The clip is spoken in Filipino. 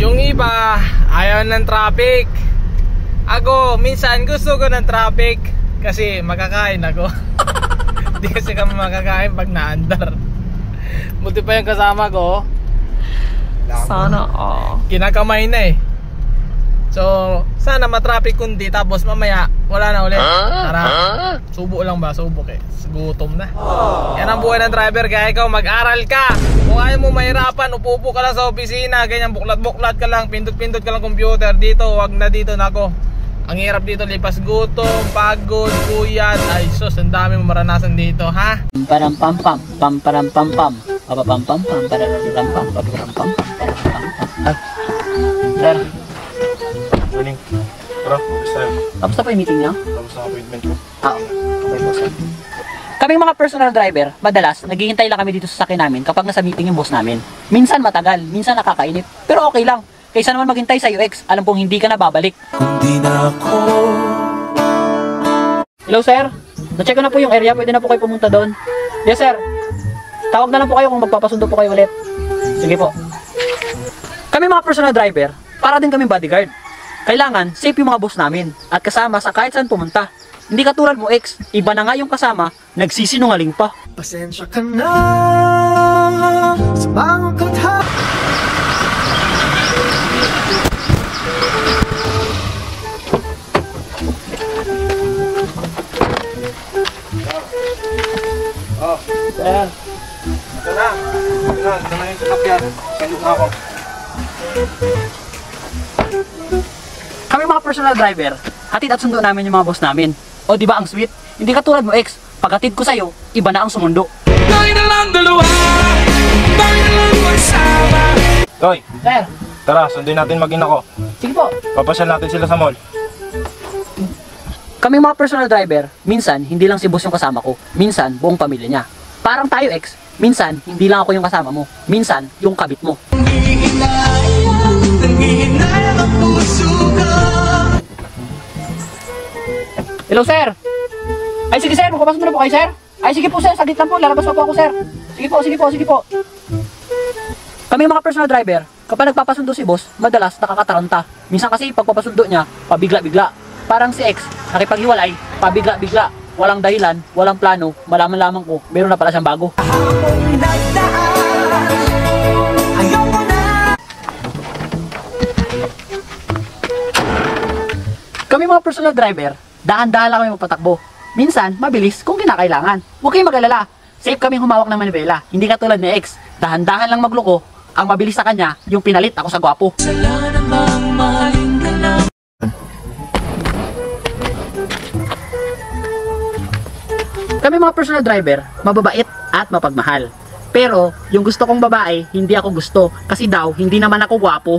Yung iba, ayaw ng traffic. Ako, minsan gusto ko ng traffic kasi makakain ako. Hindi kasi kami makakain pag naandar. Buti pa yung kasama ko. Sana Kinakamay na eh. So, sana matraffic kundi tapos mamaya wala na ulit. Tara, subo lang ba? Subok eh. Gutom na. Yan ang buhay ng driver. Kaya ikaw mag-aral ka. Kung ayaw mo mahirapan, upo ka lang sa opisina, ganyan buklat-buklat ka lang, pindot-pindot ka lang computer. Dito, wag na dito nako. Ang hirap dito, lipas gutom, pagod, puyat. Ay sus, ang dami mo maranasan dito, ha? Param pam pam pam param pam pam pam pam pam pam param pam param pam pam. Sir. Morning. Tara, sir. Tapos na po yung meeting niyo? Tapos na appointment ko. Okay po, sir. Kaming mga personal driver, madalas naghihintay lang kami dito sa sakyan namin kapag nasa meeting yung boss namin. Minsan matagal, minsan nakakainip, pero okay lang. Kaysa naman maghintay sa UX, alam pong hindi ka na babalik. Kundi na ako. Hello sir, na-check ko na po yung area, pwede na po kayo pumunta doon. Yes sir, tawag na lang po kayo kung magpapasundo po kayo ulit. Sige po. Kami mga personal driver, para din kami bodyguard. Kailangan safe yung mga boss namin at kasama sa kahit saan pumunta. Hindi katulad mo ex, iba na nga yung kasama, nagsisinungaling pa. Pasensya ka na sa mga katha. Sir, Ito na. Ito na yung sasakyan. Sandok na ako. kami mga personal driver, hatid at sundo namin yung mga boss namin. O di ba ang sweet? Hindi katulad mo ex, paghatid ko sa'yo, iba na ang sumundo. Tayo na lang dalawa. Tayo na lang magsama. Toy, Sir, tara, sundin natin mag-ina ko. sige po. Papasyal natin sila sa mall. Kami mga personal driver, minsan hindi lang si boss yung kasama ko, minsan buong pamilya niya. Parang tayo ex, minsan hindi lang ako yung kasama mo, minsan yung kabit mo. Nangihinayang ang puso ko. Hello sir! Ay sige sir, magpapasok na po kayo sir? Ay sige po sir, saglit lang po, lalabas pa po ako sir. Sige po, sige po, sige po. Kami mga personal driver, kapag nagpapasundo si boss, madalas nakakataranta. Minsan kasi pagpapasundo niya, pabigla-bigla. Parang si ex, nakipaghiwalay, pabigla-bigla. Walang dahilan, walang plano, malaman lamang ko, meron na pala siyang bago. Kami mga personal driver, dahan-dahan lang kami magpatakbo. Minsan, mabilis kung kinakailangan. Huwag kayong mag-alala. Safe kaming humawak ng manibela. Hindi katulad ni ex, dahan-dahan lang magloko. Ang mabilis sa kanya, yung pinalit ako sa gwapo. Sala namang mahalin ka na. Kami mga personal driver, mababait at mapagmahal. Pero, yung gusto kong babae, hindi ako gusto. Kasi daw, hindi naman ako gwapo.